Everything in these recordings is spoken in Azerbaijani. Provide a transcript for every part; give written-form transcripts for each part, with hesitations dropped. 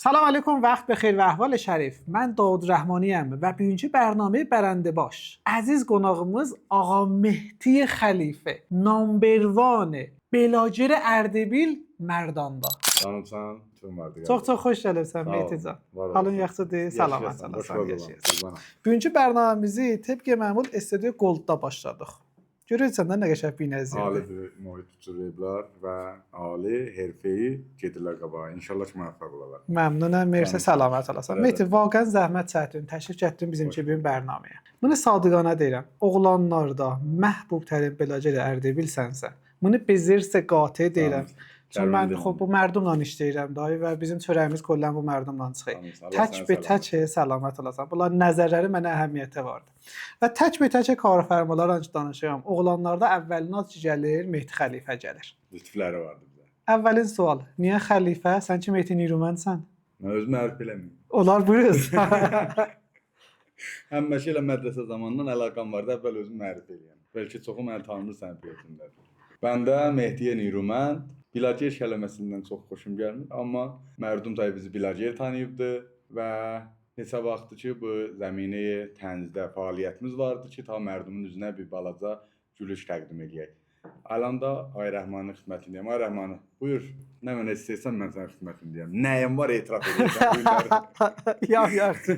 سلام علیکم، وقت بخیر و احوال şərif. Mən Davud Rəhmaniyəm və bugünkü bərnamə Bərəndə baş. Əziz qonağımız Ağa Mehdi Xəlifə, number 1 Belacer Ərdəbil Mərdanda. Canımsan, tüm vardı. Çox xoş gəlibsən Mehdican. Halın yaxşıdır, salamat olasın. Bugünkü bərnaməmizi təbii məmul Studio Goldda başladıq. Görürsən də nə qəşəng binəzir. Ali bir mühit uçurublar və ali herfeyi gedirlər qabağa. İnşallah ki, müvəffəq olarlar. Məmnunam, mersi, salamat olasın. Mehdi, vaqəən zəhmət çəkdin, təşrif gətirdin bizimki bir bərnaməyə. Bunu sadiqanə deyirəm. Oğlanlarda məhbub tərin Belacer Ərdəbil sənsə. Bunu bezirsə qatı deyirəm. Çünki mən bu mərdumla işləyirəm dayı və bizim çörəyimiz qollən bu mərdumla çıxır. Tək salamat olasan. Bunlar nəzərləri mənə əhəmiyyəti vardı. Və tək karfərmalar ancaq danışıram. Oğlanlarda əvvəlinə ki gəlir, Mehdi Xəlifə gəlir. Lütfləri vardı bizə. Əvvəlin sual, niyə xəlifə? Sən ki Mehdi Nirumənsən? Mən özümü ərif eləmiyim. Onlar buyuruz. Həmişə ilə mədrəsə zamanından əlaqəm vardı, əvvəl özümü ərif eləyəm. Bəlkə çoxu məni tanımır sən piyotundədir. Bəndə Mehdiyə Nirumən, Belacer kəlməsindən çox xoşum gəlmir, amma mərdum dayı bizi Belacer tanıyıbdı və neçə vaxtdır ki, bu zəminəyə tənzdə fəaliyyətimiz vardı ki, ta mərdumun üzünə bir balaca gülüş təqdim edək. Alanda Ay Rəhmanın xidmətindəyəm. Ay Rəhmanı, buyur, nə mənə istəyirsən mən sənin xidmətindəyəm. Nəyim var etiraf edəcəm. Yox.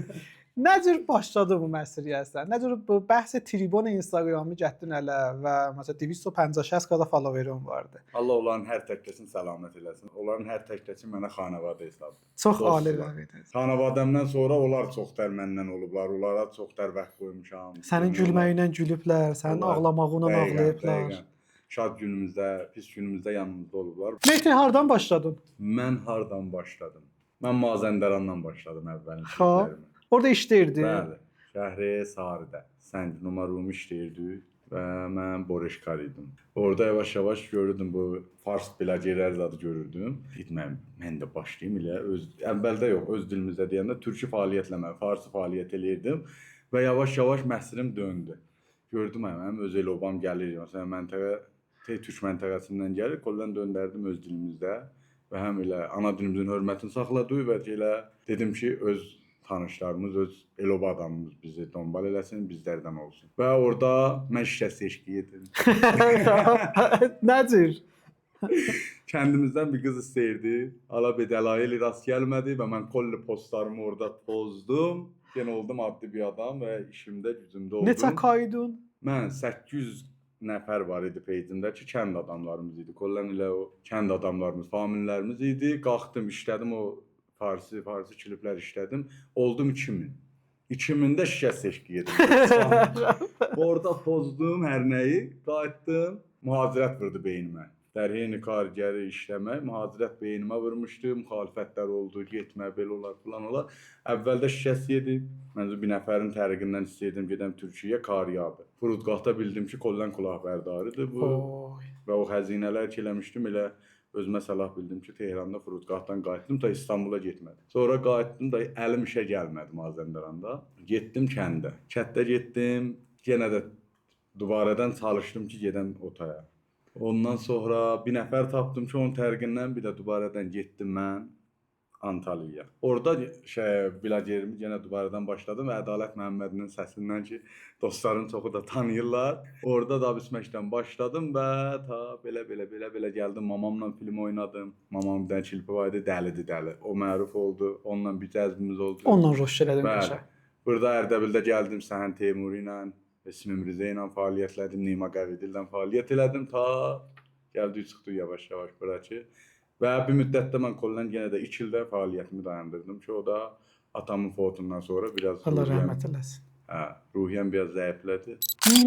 Nə cür başladı bu məsələyə? Nə cür bu bəhs tribun Instagramı getdin ələ və məsələn 250-60 qədər followerim vardı. Allah onların hər təkəsini səlamət eləsin. Onların hər təkəsi mənə xanəvadə hesabdır. Çox ali rəvədə. Xanəvadəmdən sonra onlar çoxdar məndən olublar. Onlara çoxdar vaxt qoymuşam. Sənin gülməyinlə gülüblər, sənin ağlamağınla ağlayıblar. Şad günümüzdə, pis günümüzdə yanımızda olublar. Mehdi hardan başladın? Mən hardan başladım? Mən Mazəndarandan başladım əvvəlin işlərimə. Orada işləyirdi. Bəli. Şəhri Saridə. Sən numarumu işləyirdi və mən Boreşkar idim. Orada yavaş-yavaş görürdüm bu fars Belacerlər zadı görürdüm. Dedim mən də başlayım elə əvvəldə yox, öz dilimizdə deyəndə türkü fəaliyyətlə mən farsı fəaliyyət eləyirdim və yavaş-yavaş məhsilim döndü. Gördüm mənim öz el obam gəlir. Məsələn məntəqə türk məntəqəsindən gəlir, qollən döndərdim öz dilimizdə və həm elə ana dilimizin hörmətini saxladıq və elə dedim ki, öz tanışlarımız, öz el-oba adamımız bizi dombal eləsin, bizlərdən olsun. Və orada mən şişə seçki yedim. Nədir? Kəndimizdən bir qız istəyirdi. Ala bir dəlayeli rast gəlmədi və mən kolli postlarımı orada pozdum. Yenə oldum adlı bir adam və işimdə, gücümdə oldum. Neçə kaydın? Mən 800 nəfər var idi peycimdə ki, kənd adamlarımız idi. Kollən ilə o kənd adamlarımız, famillərimiz idi. Qalxdım, işlədim o farsı kliplər işlədim. Oldum 2000. 2000-də şişə seçki yedim. Orada pozdum hər nəyi, qayıtdım, mühacirət vurdu beynimə. Dərheyni karigəri işləmək, mühacirət beynimə vurmuşdu, müxalifətlər oldu, getmə, belə olar, filan olar. Əvvəldə şişəsi yedim. Mən bir nəfərin təriqindən istəyirdim, gedəm Türkiyəyə Kariyabı. Furudqahda bildim ki, Kollən Kulahbərdarıdır bu. Və o xəzinələr ki eləmişdim, elə özümə səlah bildim ki, Tehranda Furudqahdan qayıtdım da İstanbula getmədim. Sonra qayıtdım da əlim işə gəlmədi Mazəndaranda. Getdim kəndə. Kətdə getdim, yenə də duvaradan çalışdım ki, gedəm otaya. Ondan sonra bir nəfər tapdım ki, onun tərqindən bir də duvaradan getdim mən Antaliyaya. Orada Belacerimi yenə duvaradan başladım və Ədalət Məhəmmədinin səsindən ki, dostların çoxu da tanıyırlar. Orada da bisməkdən başladım və ta belə gəldim. Mamamla film oynadım. Mamamın bir dənə klipi var idi, Dəlidir Dəli. O məruf oldu. Onunla bir cəzbimiz oldu. Onunla roş elədim qəşə. Burada Ərdəbildə gəldim Səhən Teymuri ilə, İsmim Rizə ilə fəaliyyətlədim, Nima Qəvidillə fəaliyyət elədim ta gəldik çıxdı yavaş-yavaş bura ki. Və bir müddətdə mən kollən yenə də 2 ildə fəaliyyətimi dayandırdım ki, o da atamın fotundan sonra biraz Allah rəhmət eləsin. Ruhiyyəm biraz zəiflədi.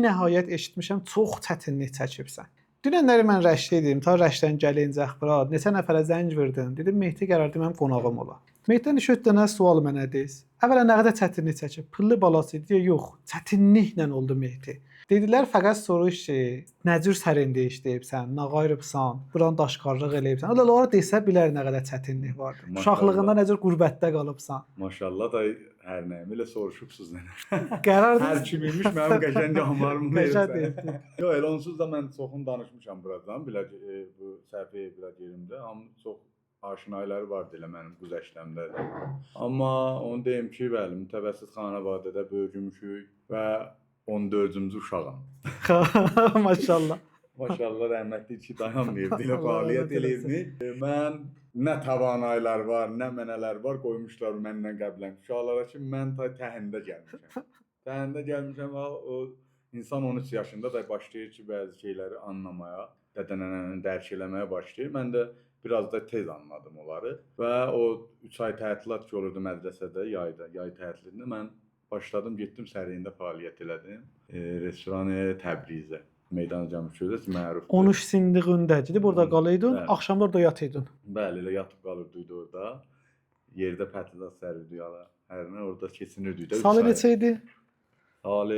Nəhayət eşitmişəm, çox çətinlik çəkibsən. Dünənləri mən Rəşdə idim, ta Rəşdən gəlincək bura, neçə nəfərə zəng verdim. Dedim Mehdi qərardı mənim qonağım ola. Mehdidən işitdənə sual mənə deyiz. Əvvəla nə qədər çətinlik çəkib? Pıllı balası idi, yox, çətinliklə oldu Mehdi. Dedilər fəqət soruş ki, nə cür sərində işləyibsən, nə qayırıbsan, buranı daşqarlıq eləyibsən. Onlar desə bilər nə qədər çətinlik vardı. Uşaqlığında nə cür qürbətdə qalıbsan. Maşallah da hər nəyim elə soruşubsuz nənə. Qərardı. Hər kim imiş mənim qəşəng yamarımı verirsən. Yox, elə onsuz da mən çoxun danışmışam buradan, bu səhifə Belacerimdə. Amma çox aşinayları vardı elə mənim Quzəşləmdə də. Amma onu deyim ki, bəli, mütəvəssit xanavadədə böyümüşük və 14-cü uşağam. Maşallah. Maşallah rəhmətli ki, dayanmayıb dilə Allah fəaliyyət rəhmət eləsin. eləyirdi. Mən nə tavanaylar var, nə mənələr var qoymuşlar məndən qəblən uşaqlara ki, mən ta təhində gəlmişəm. Təhində gəlmişəm və o insan 13 yaşında da başlayır ki, bəzi şeyləri anlamaya, dədə-nənəni dərk eləməyə başlayır. Mən də biraz da tez anladım onları və o 3 ay tətilat ki olurdu mədrəsədə yayda, yay tətilində mən başladım, getdim səriyində fəaliyyət elədim. Restoranı Təbrizə. Meydan Cəmi Şöhrət məruf. 13 sindiğindəcidi, burada qalıydın, Bəli. axşamlar da yatıydın. Bəli, elə yatıb qalırdıq orada. Yerdə pətidat sərirdik ala. Hər nə orada keçinirdik də. Salı neçə idi? Salı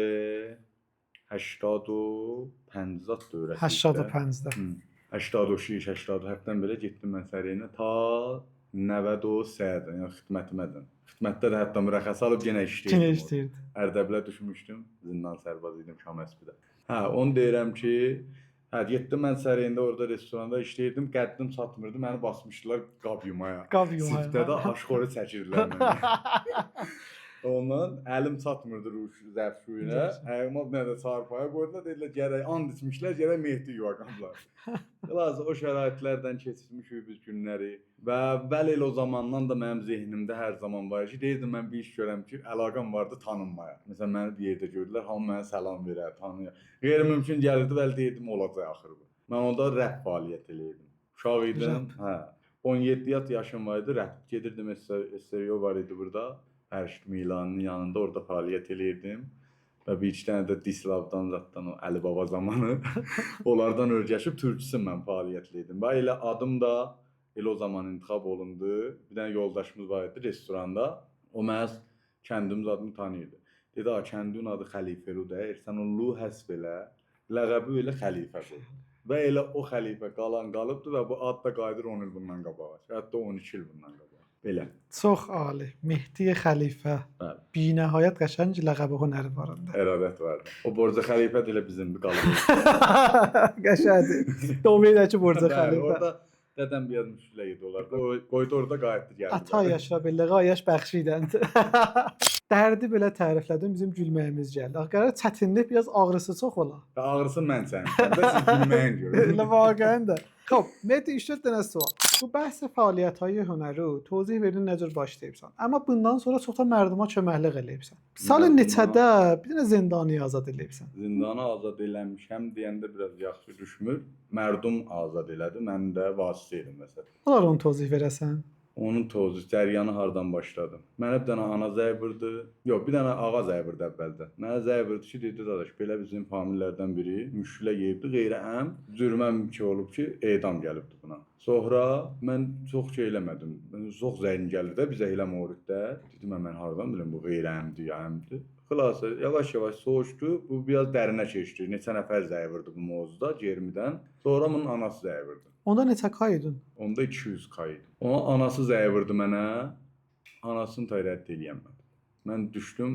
85 dövrəsi. 85-də. 86, 80 həftən belə getdim mən səriyinə ta 93-dən, yəni xidmətimdən. Xidmətdə də hətta mürəxəs alıb yenə işləyirdim. Yenə işləyirdi. Ərdəbilə düşmüşdüm. Zindan sərbaz idim Şaməsbidə. Hə, onu deyirəm ki, hə, getdim mən səriyində orada restoranda işləyirdim. Qəddim çatmırdı, məni basmışdılar qab yumaya. Qab yumaya. Sifdə də aşxoru çəkirdilər mənə. Ondan əlim çatmırdı zərf suyuna. Ayağıma bir dənə də çarpaya qoydular, dedilər gərək and içmişlər, gərək Mehdi yuvaqqanlar. Xülasə o şəraitlərdən keçirmişik biz günləri və bəli elə o zamandan da mənim zehnimdə hər zaman var ki, deyirdim mən bir iş görəm ki, əlaqəm vardı tanınmaya. Məsələn məni bir yerdə gördülər, hamı mənə salam verər, tanıyır. Qeyri-mümkün gəlirdi, bəli deyirdim olacaq axır bu. Mən onda rəbb fəaliyyət eləyirdim. Uşaq idim, hə. 17 yaşım var idi, rəbb gedirdim, SRO var idi burada. Pərşt Milanın yanında orada fəaliyyət eləyirdim və bir iki dənə də Dislavdan zatdan o Əli Baba zamanı onlardan öyrəşib türküsün mən fəaliyyət eləyirdim. Və elə adım da elə o zaman intiqab olundu. Bir dənə yoldaşımız var idi restoranda. O məhz kəndimiz adını tanıyırdı. Dedi, kəndin adı Xəlifəludur, sən onu həsb elə, ləqəbi elə Xəlifə qoy. Və elə o xəlifə qalan qalıbdı və bu ad da qayıdır 10 il bundan qabağa. Hətta 12 il bundan qabağa. Belə. Çox ali. Mehdi Xəlifə. Bəli. Binəhayət qəşəng ləqəbi hünəri var onda. Ərəbət vardı. O Borca Xəlifə də elə bizimdir qalıb. Qəşəngdir. Domeydəki Borca Bəli, Xəlifə. orada dədəm bir müşkülə idi onlar. Qoydu orada qayıtdı gəldi. Ata yaşa belə, qayaş bəxşidən. Dərdi belə təriflədim, bizim gülməyimiz gəldi. Qərar çətinlik, biraz ağrısı çox ola. Ağrısı mən sənin. Də siz gülməyin görün. Elə vaqəən də. Xoş, Mehdi 3-4 dənə sual. Bu bəhs fəaliyyətləri hünəri tozih verdin nə cür başlayıbsan. Amma bundan sonra çox da mərduma köməklik eləyibsən. Salı neçədə bir dənə zindanı azad eləyibsən. Zindanı azad eləmişəm deyəndə biraz yaxşı düşmür. Mərdum azad elədi. Mən də vasitə idim məsələn. Olar onu tozih verəsən. Onun tozu, cəryanı hardan başladı? Mənə bir dənə ana zəybirdi. Yox, bir dənə ağa zəybirdi əvvəldə. Mənə zəybirdi ki, dedi dadaş, belə bizim famililərdən biri müşkülə yeyibdi, qeyri-əm cürməm ki olub ki, edam gəlibdi buna. Sonra mən çox şey eləmədim. Mən çox zəng gəldi də bizə elə moriddə. Dedim mən hardan bilim bu qeyri-əmdir, ya əmdir. Xülasə yavaş-yavaş soğuşdu. Bu biraz dərinə keçdi. Neçə nəfər zəybirdi bu mövzuda Cermidən. Sonra bunun anası zəybirdi. Onda neçə kaydın? Onda 200 kaydı. Ona anası zəybirdi mənə. Anasını da rədd eləyəmədim. Mən düşdüm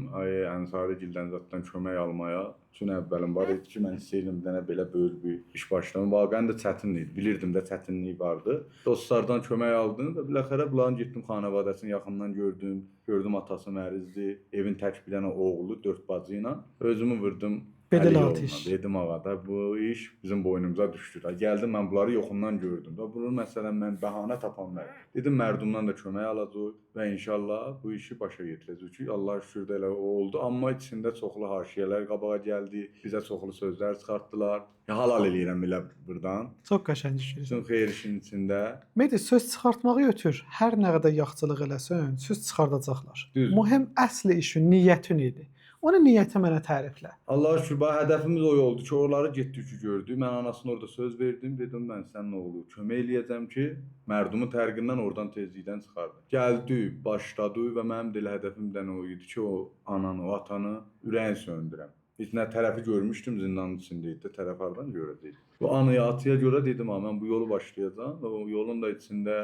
Ənsari gildən zatdan kömək almaya. Çünki əvvəlim var idi ki, mən istəyirdim bir dənə belə böyük bir iş başlamam. Vaqəən də çətin idi. Bilirdim də çətinliyi vardı. Dostlardan kömək aldım və biləxərə bunların getdim xanavadəsini yaxından gördüm. Gördüm atası mərizdir. Evin tək bir dənə oğlu 4 bacı ilə. Özümü vurdum. Bedel atış. Dedim ağa da bu iş bizim boynumuza düşdü. Gəldim mən bunları yoxundan gördüm. Və bunu məsələn mən bəhanə tapanlar. Dedim mərdumdan da kömək alacağıq və inşallah bu işi başa yetirəcəyik ki, Allah şükür də elə oldu. Amma içində çoxlu haşiyələr qabağa gəldi. Bizə çoxlu sözlər çıxartdılar. Halal eləyirəm elə burdan. Çox qəşəng işdir. Bütün xeyir işin içində. Mehdi söz çıxartmağı ötür. Hər nə qədər yaxçılıq eləsən, söz çıxardacaqlar. Düzdür. Mühüm əsl işin niyyətin idi. Onun niyyəti mənə təriflə. Allah şükür, hədəfimiz o oldu ki, oraları getdik ki, gördük. Mən anasına orada söz verdim. Dedim mən sənin oğlu kömək eləyəcəm ki, mərdumu tərqindən oradan tezlikdən çıxardı. Gəldi, başladı və mənim də elə hədəfimdən o idi ki, o ananı, o atanı ürəyin söndürəm. Heç nə tərəfi görmüşdüm zindanın içində idi, tərəf hardan görəcəydim. Bu anıya, atıya görə dedim ha, mən bu yolu başlayacağam və o yolun da içində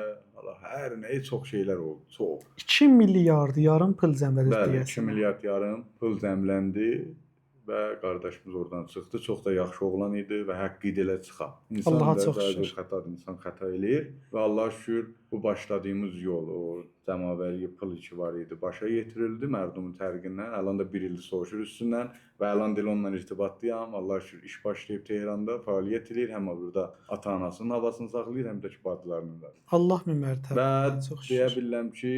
hər nəyə çox şeylər oldu, çox. 2 milyard yarım pul cəmlədi Bəli, deyəsən. 2 milyard yarım pul cəmləndi və qardaşımız oradan çıxdı. Çox da yaxşı oğlan idi və haqqı ilə çıxa. Allaha da çox bəzi şükür. xətadır, insan xəta eləyir və Allaha şükür bu başladığımız yol, o Cəmabəli pul işi var idi, başa yetirildi mərdumun tərqindən. Əlan da 1 ildir soğuşur üstündən və əlan da onunla irtibatdayam. Allaha şükür iş başlayıb Tehranda fəaliyyət eləyir. Həm burada ata-anasının havasını saxlayır, həm də ki bacılarının da. Allah min mərtəbə. Və Çox deyə şükür. bilərəm ki,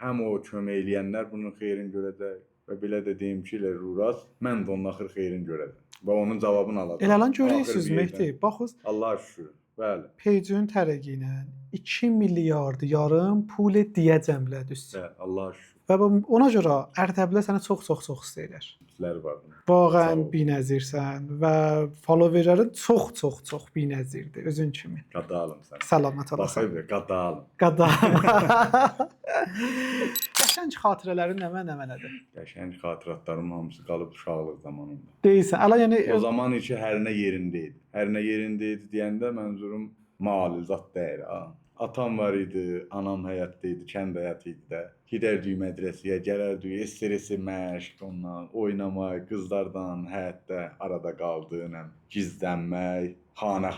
həm o kömək eləyənlər bunun xeyrini görəcək və belə də deyim ki, Ruraz, mən də onun axır xeyrini görəcəm və onun cavabını alacağam. Elə lan Axır görürsüz bir yerdən. Mehdi. Baxız Allaha şükür. Bəli. Peycün tərəqi ilə 2 milyard yarım pul diyə cəmlədi üstə. Bəli, Allaha şükür. Və ona görə Ərdəblə səni çox istəyirlər. Sizlər var. Vağən Sağ ol. binəzirsən və followerlərin çox binəzirdir özün kimi. Qadalım sən. Səlamət olasan. Baxay bir qadalım. Qada. Qəşəng xatirələrin nədir? Qəşəng xatirətlərim hamısı qalıb uşaqlıq zamanında. Deyirsən. Əla yəni O zaman içi hər nə yerində idi. Hər nə yerində idi deyəndə mənzurum mal zat deyil ha. Atam var idi, anam həyatda idi, kənd həyatı idi də. Gedərdik mədrəsəyə, gələrdik, stresi məşq, ondan oynamaq, qızlardan həyatda arada qaldığım, gizlənmək, xana,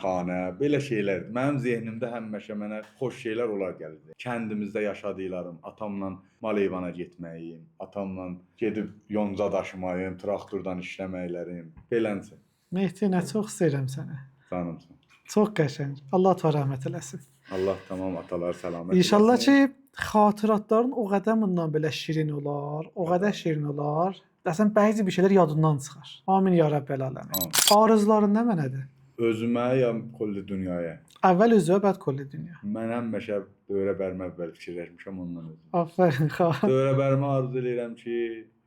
belə şeylər. Mənim zehnimdə həmişə mənə xoş şeylər olar gəlirdi. Kəndimizdə yaşadıqlarım, atamla mal heyvana getməyim, atamla gedib yonca daşımayım, traktordan işləməklərim, belənsə. Mehdi, nə çox istəyirəm səni. Canımsın. Çox qəşəng. Allah təala rəhmət eləsin. Allah tamam atalar salamet. İnşallah ki xatirətlərin o qədər bundan belə şirin olar, o qədər şirin olar. Dəsən bəzi bir şeylər yadından çıxar. Amin ya Rəbbel aləmin. Amin. Arzuların nə mənədir? Özümə ya kulli dünyaya. Əvvəl özünə, bəd kulli dünya. Mən həmişə dövrə bərmə əvvəl fikirləşmişəm ondan özüm. Afərin xan. Dövrə bərmə arzu edirəm ki,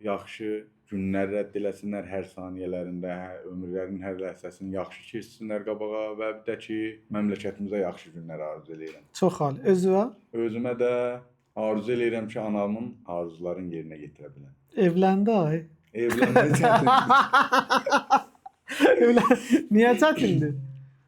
yaxşı günlər rədd eləsinlər hər saniyələrində, ömürlərinin hər ləhzəsini yaxşı keçsinlər qabağa və bir də ki, məmləkətimizə yaxşı günlər arzu edirəm. Çox xal. Özünə Özümə də arzu edirəm ki, anamın arzularını yerinə yetirə biləm. evləndi ay. Evlənmək çətindir. Niyə çətindir?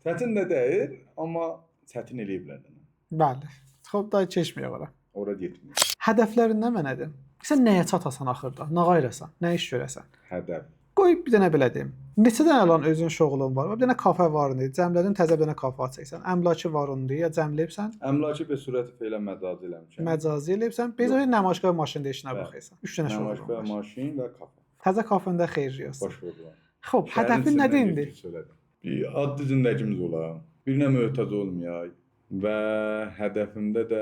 Çətin də deyil, amma çətin eləyə bilərəm. Bəli. Xoş da keçməyə ora. Ora getmir. Hədəflərin nə mənədir? Sən nəyə çatasan axırda? Nə qayırasan? Nə iş görəsən? Hədəf. Qoy bir dənə belə deyim. Neçə dənə lan özün şoğlun var? Bir dənə kafe var idi. Cəmlədin təzə bir dənə kafe açacaqsan. Əmlakı var idi ya cəmləyibsən? Əmlakı bir sürəti feylə məcazi eləmişəm. Məcazi eləyibsən. Biz o nəmaşqa maşında işinə Bəli. baxırsan. 3 dənə şoğlun Nəmaşqa, var. maşın və kafe. Təzə kafendə xeyirliyəsən. Baş verirəm. Xoş, hədəfin nədir indi? Bir adlı zindagimiz ola. Birinə möhtac olmayaq və hədəfimdə də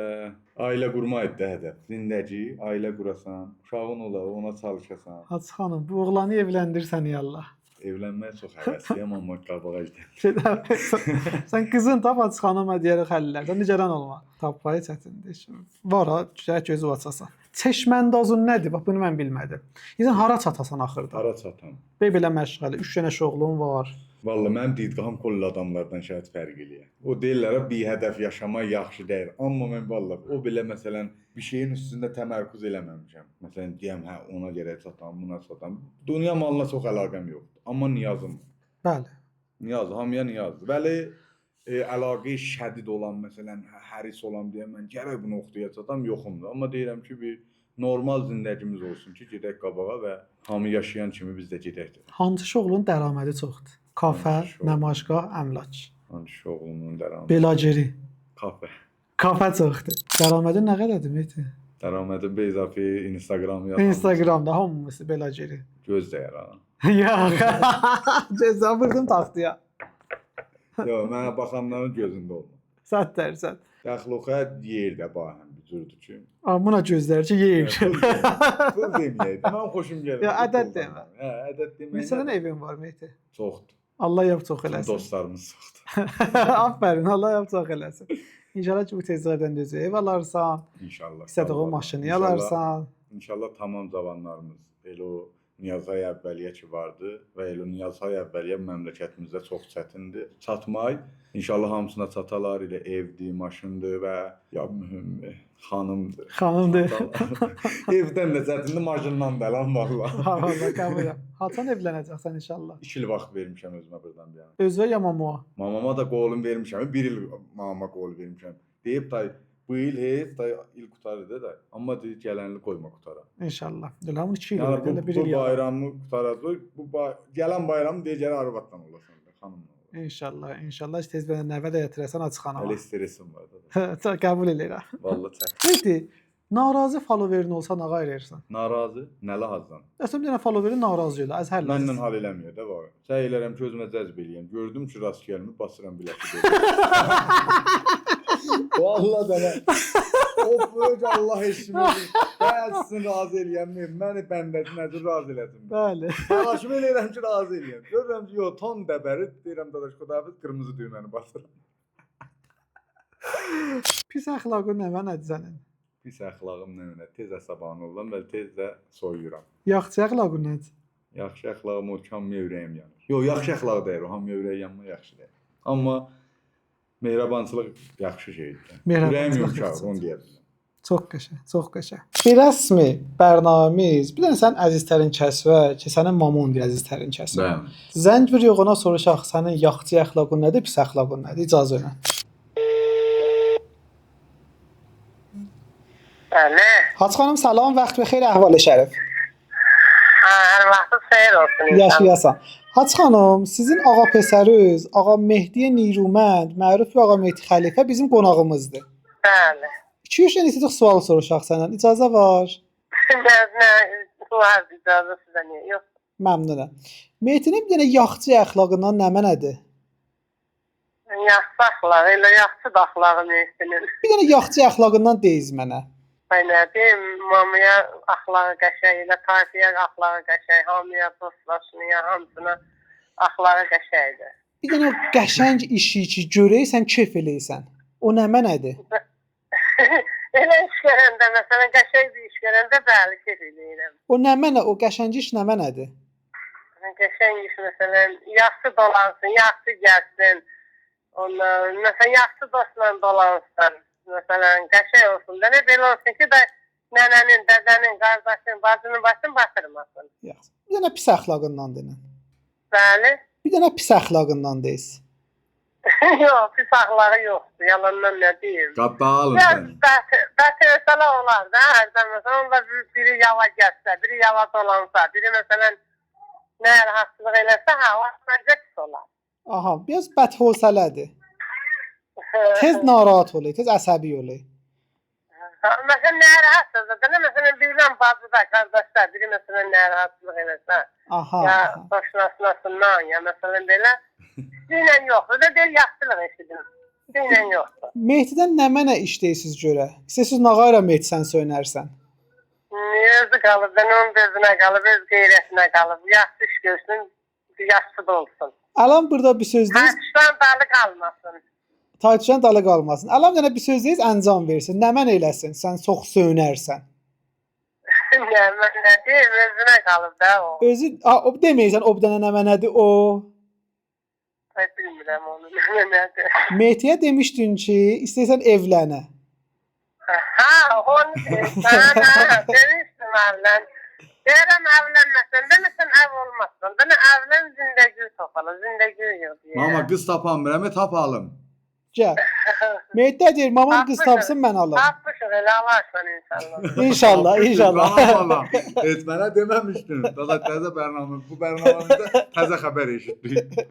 ailə qurmaq idi hədəf. Zindagi, ailə qurasan, uşağın ola, ona çalışasan. Hacı xanım, bu oğlanı evləndirsən ya Allah. Evlənməyə çox həvəsliyəm, amma qabağa gedirəm. Sən qızın tap Hacı xanıma deyərək həllərdən nigaran olma. Tapmayı çətindir. Var ha, gözü açasan. Çeşməndazın nədir? Bax bunu mən bilmədim. İnsan hara çatasan axırda? Hara çatam? Belə məşğələ, 3 dənə şoğlun var. Vallahi mənim didğam koll adamlardan şəhət fərq eləyir. O deyirlər bir hədəf yaşamaq yaxşı deyil. Amma mən vallahi o belə məsələn bir şeyin üstündə təmərküz eləməmişəm. Məsələn deyəm hə ona görə çatam, buna çatam. Dünya malına çox əlaqəm yoxdur. Amma niyazım var. Bəli. Niyaz, hamıya niyazdır. Bəli, əlaqə şədid olan məsələn həris olan deyə mən gərək bunu oxuya çatam, yoxumdur. Amma deyirəm ki bir normal zindagimiz olsun ki, gedək qabağa və hamı yaşayan kimi biz də gedək. Hansı şoğlun dərəmədi çoxdur? Kafe, nəmaşqa, əmlak. Hansı şoğlunun dərəmədi? Belaceri. Kafe. Kafe çoxdur. Dərəmədin nə qədərdir Mehdi? Dərəmədi be izafi Instagram yazan. Instagramda hamısı belaceri. Göz dəyər ha. Yox. Cəza vurdum taxtıya. Yox, mənə baxanların gözündə olma. Sət dərsən. Təxluqə yerdə bahəm bir cürdür ki. Buna gözlərci yeyir. Pul deməyək. Mən xoşum gəlir. Ya ədəd demə. Hə, ədəd deməyək. Neçə dənə evin var Mehdi? Çoxdur. Allah yap çox eləsin. Dostlarımız çoxdur. Aferin, Allah yap çox eləsin. İnşallah ki bu tezlərdən də ev alarsan. İnşallah. İstədiyin maşını alarsan. İnşallah tamam cavanlarımız elə o Niyazay əvvəliyyə ki vardı və elə Niyazay əvvəliyyə məmləkətimizdə çox çətindir. Çatmaq, inşallah hamısına çatalar ilə evdir, maşındır və ya mühüm xanımdır. Xanımdır. Evdən də çətindir, maşından da lan vallahi. Allah qəbul et. Haçan evlənəcəksən inşallah. 2 il vaxt vermişəm özümə birdən bir yana. Özünə ya mamaya. Mamama da qolum vermişəm. 1 il mamama qol vermişəm. Deyib tay Bu il heç da il qutarıdı da. Amma deyir gələnli qoyma qutara. İnşallah. Dilərim 2 il Yəni oldu, elə 1 bu il yalan. bayramı qutaracaq. Gələn bayram deyir gələ arvadla olasan da, xanımla. İnşallah, inşallah tez belə nəvə də gətirəsən açxanama. Elə stresim var da. Çox qəbul edirəm. Vallahi çək. Peki, narazı followerin olsa nə qayırırsan? Narazı, nə lahazdan? Əslində bir dənə followerin narazı ilə az həll. Məndən hal eləmir də var. Səy elərəm ki, özümə cəzb eləyəm. Gördüm ki, rast gəlmir, basıram biləti. Vallahi da o böyük Allah eşimdir. Gəlsin razı eləyəm. Məni bəndəci nədir razı eləsin. Bəli. Təlaşım eləyirəm ki, razı eləyəm. Görürəm ki, yox, ton dəbəri deyirəm dadaş Xudahafiz qırmızı düyməni basıram. Pis əxlaqın nəvə nədir sənin? Pis əxlaqım nə? Tez əsəban oluram və tez də soyuyuram. Yaxşı əxlaqın nədir? Yaxşı əxlaqım o ki, hamıya ürəyim yanır. Yox, yaxşı əxlaq deyil, o hamıya ürək yanma yaxşı deyil. Amma mehribançılıq yaxşı şeydir. Ürəyim yumşaq, onu deyə bilərəm. Çox qəşəng, çox qəşəng. Bir rəsmi bərnaməmiz. Bir dənə sən Əziz Tərinkəsvə, ki sənin mamondur Əziz Tərinkəsvə. Bəli. Zəng bir yox ona soruşaq sənin yaxçı əxlaqın nədir, pis əxlaqın nədir? İcazə elə. Bəli. Hacı xanım salam, vaxt bixeyir, əhval-i şərif. Hər vaxtınız xeyir olsun. Yaşayasan. Hacı xanım, sizin ağa pəsəriz, ağa Mehdi Nirumənd, məruf bir ağa Mehdi Xəlifə bizim qonağımızdır. Bəli. 2-3 dənə istədik sual soruşaq səndən. İcazə var. Nə var icazə sizə niyə? Yox. Məmnunam. Mehdinin bir dənə yaxçı əxlaqından nə mənədir? Yaxşı axlağı, elə yaxşı da axlağı Mehdinin. Bir dənə yaxçı əxlaqından deyiz mənə. Ay nə deyim, mamaya axlağı qəşəng, elə tayfiyə axlağı qəşəng, hamıya dostlaşmaya, hamısına axlağı qəşəngdir. Bir dənə qəşəng işi ki, görəysən, kef eləysən. O nə mənədir? Elə iş görəndə, məsələn, qəşəng bir iş görəndə bəli, kef eləyirəm. O nə mənə, o qəşəng iş nə mənədir? Qəşəng iş, məsələn, yaxşı dolansın, yaxşı gəlsin. Ondan, məsələn, yaxşı dostla dolansın. Məsələn, qəşəng olsun da, belə olsun ki, da nənənin, dədənin, qardaşın, bacının başını batırmasın. Yaxşı. Bir dənə pis əxlaqından deyin. Bəli. Bir dənə pis əxlaqından deyiz. Yox, pis axlağı yoxdur, yalandan nə deyim. Qaddalın sən. Bətərsələ olar da, hərdən məsələn, onda biri yava gəlsə, biri yava dolansa, biri məsələn, nə rahatsızlıq eləsə, ha, o məncə pis olar. Aha, biraz bədhövsələdir. Tez narahat olur, tez əsəbi olur. Məsələn, nə rahatsızlıq da, məsələn, birdən bacıda, qardaşlar, biri məsələn, nə rahatsızlıq eləsə, Aha. ya başlasınasından, ya məsələn, belə, dinlə yoxdur da, deyil, yaxşılıq eşidim. Dinlə yoxdur. Mehdidən nə mənə işləyirsiniz görə? İstəsiz nağayla Mehdi sən söynərsən. Özü qalıb, ben onun özünə qalıb, öz qeyrətinə qalıb. Yaxşı iş görsün, yaxşı da olsun. Alam burada bir söz deyiz, Hərçdən dalı qalmasın. taytuşan dalı qalmasın. Alam dənə bir söz deyiz, əncam versin. Nə mən eləsin, sən çox söynərsən. Nə, mən nə deyim, özünə qalıb da o. Özü, o deməyəcən, o bir dənə nə mənədir o. Ay, bilmirəm onu, nədir. Mehdiyə demişdin ki, istəyirsən evlənə. Ha, onu deyirsən, ha, demişdim əvlən. Deyirəm əvlənməsən, deməsən əv olmazsan. Dənə əvlən zindəgül topalı, zindəgül yox. Mama qız tapamıram, tapalım. Gəl. Mehdi deyir, mamam qız tapsın mən alım. Tapmışıq, elə alarsan inşallah. İnşallah, inşallah. Valla. Etmənə deməmişdin. Dada təzə bərnamə, bu bərnaməmizdə təzə xəbər eşitdik.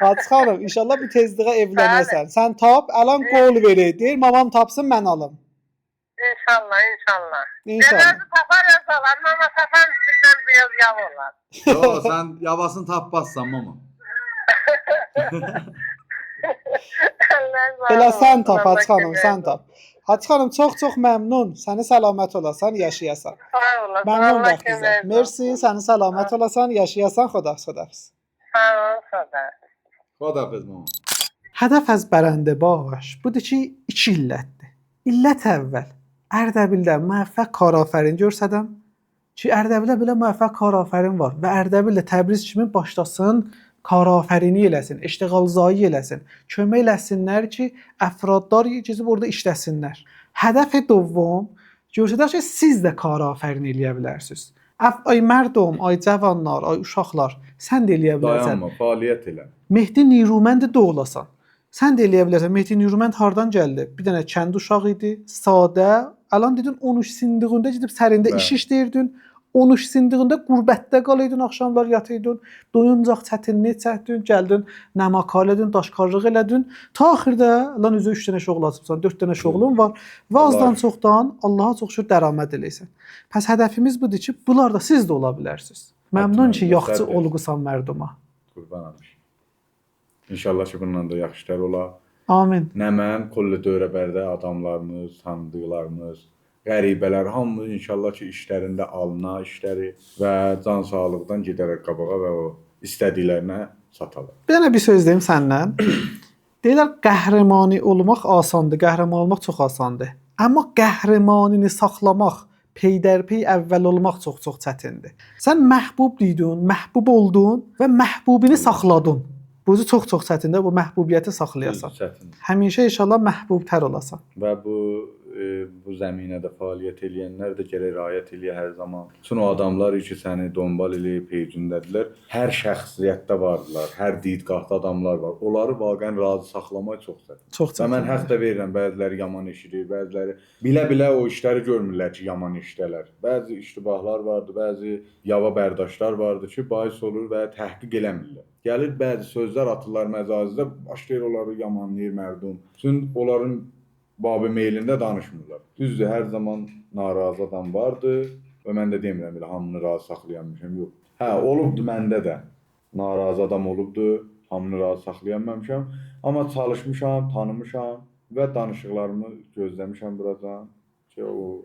Hacı xanım, inşallah bir tezliğə evlənəsən. Sən tap, alan qol verir. Deyir, mamam tapsın mən alım. İnşallah, inşallah. İnşallah. Dedəzi tapar yasalar, ama tapan bizden biraz yav olar. Yo, sən yavasını tapmazsan mama. Elə sən tap, Hacı xanım, sən tap. Hacı xanım, çox-çox məmnun. Səni səlamət olasan, yaşayasan. Sağ olasın. Məmnun Allah vaxtınıza. kömək olsun. Merci, səni səlamət olasan, yaşayasan, xodafız. Sağ ol, sağ ol. Xudahafiz mama. Hədəf əz bərəndə baş. Budur ki, 2 illətdir. İllət əvvəl Ərdəbildə müvəffəq karafərin görsədəm ki, Ərdəbildə belə müvəffəq karafərin var və Ərdəbildə Təbriz kimi başlasın, karafərini eləsin, iştiğalzayı eləsin, kömək eləsinlər ki, əfradlar gezib orada işləsinlər. Hədəf dovam görsədək ki, siz də karafərin eləyə bilərsiniz. Ay mərdum, ay cavanlar, ay uşaqlar, sən də eləyə bilərsən. Dayanma, fəaliyyət elə. Mehdi Niruməndi də olasan. Sən də eləyə bilərsən. Metin Yurmend hardan gəldi? Bir dənə kənd uşağı idi, sadə. Alan dedin 13 sindığında gedib sərində Bəli. iş işləyirdin. 13 sindığında qürbətdə qalaydın, axşamlar yatıydın. Doyuncaq çətinlik çəkdin, gəldin, nəmakal edin, daşkarlıq elədin. Ta axırda lan üzə 3 dənə şoğul açıbsan, 4 dənə şoğlun var. Və azdan çoxdan Allaha çox şükür dərəməd eləyəsən. Pəs hədəfimiz budur ki, bunlar da siz də ola bilərsiniz. Məmnun ki, yaxşı olğusan mərduma. Qurban olum. İnşallah ki, bundan da yaxşı işlər olar. Amin. Nə mən, Kollə Dövrəbərdə adamlarımız, tanıdıqlarımız, qəribələr hamımız inşallah ki, işlərində alına işləri və can sağlıqdan gedərək qabağa və o istədiklərinə çatalar. Bir dənə bir söz deyim səndən. Deyirlər qəhrəmani olmaq asandır, qəhrəman olmaq çox asandır. Amma qəhrəmanini saxlamaq, peydərpey əvvəl olmaq çox çətindir. Sən məhbub idin, məhbub oldun və məhbubini saxladın. Bu çox çətindir, bu məhbubiyyəti saxlayasan. Çətindir. Həmişə inşallah məhbubtər olasan. Və bu zəminədə fəaliyyət eləyənlər də gərək riayət eləyə hər zaman. Bütün o adamlar ki, səni donbal eləyib peycindədirlər, hər şəxsiyyətdə vardılar, hər didqahda adamlar var. Onları vaqəən razı saxlamaq çox çətindir. Çox Və mən həq də verirəm, bəziləri yaman eşidir, bəziləri bilə-bilə o işləri görmürlər ki, yaman işdələr. Bəzi iştibahlar vardı, bəzi yava bərdاشlar vardı ki, bahis olur və təhqiq eləmirlər. Gəlir bəzi sözlər atırlar məcazidə, başlayır onları yamanlayır mərdum. Çünki onların babı meylində danışmırlar. Düzdür, hər zaman narazı adam vardı və mən də demirəm elə hamını razı saxlayanmışam, yox. Hə, olubdu məndə də. Narazı adam olubdu, hamını razı saxlayanmamışam. Amma çalışmışam, tanımışam və danışıqlarımı gözləmişəm buradan ki, o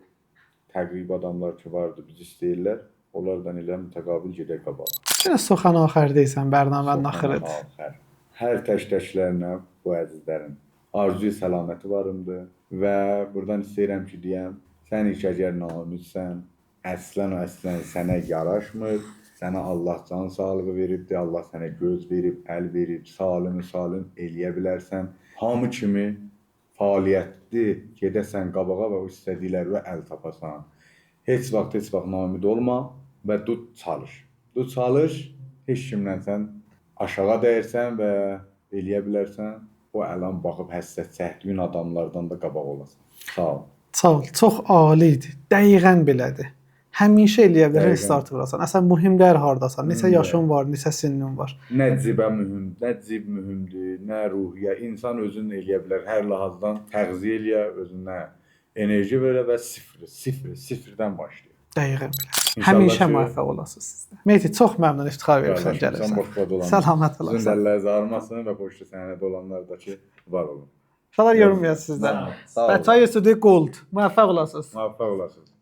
təqrib adamlar ki vardı, biz istəyirlər, onlardan elə mütəqabil gedək qabağa. Yenə soxan axırdaysan, bənamənin axırıdır. Hər tək-təklərinə bu əzizlərin arzuyu səlaməti varımdır və buradan istəyirəm ki, deyəm, sən ilk əgər namussən, əslən sənə yaraşmır, sənə Allah can sağlığı veribdir, Allah sənə göz verib, əl verib, salim eləyə bilərsən. Hamı kimi fəaliyyətli gedəsən qabağa və o istədiklərinə əl tapasan. Heç vaxt namid olma və çalış. Çalış, heç kimdən sən aşağı dəyirsən və eləyə bilərsən. O əlan baxıb həssas çəkdiyin adamlardan da qabaq olasan. Sağ ol. Sağ ol. Çox alidir. Dəqiqən belədir. Həmişə eləyə bilər restart vurasan. Əsən mühümlər hardasan? Neçə yaşın var, neçə sinnin var? Nə cibə mühüm, nə cib mühümdür, nə ruhiyyə. İnsan özünü eləyə bilər. Hər lahazdan təğziyə eləyə, özünə enerji verə və sıfırdan başlayır. Dəqiqən belə. Həmişə müvəffəq olasınız sizdə. Meyti, çox məmnun iftixar verirsən gəlirsən. Salamat olasın. Sizin əlləriniz ağrımasın və poçta sənədə olanlar da ki, var olun. İnşallah yorulmayasınız sizdən. Bəcai Studio Gold. Müvəffəq olasınız. Müvəffəq olasınız.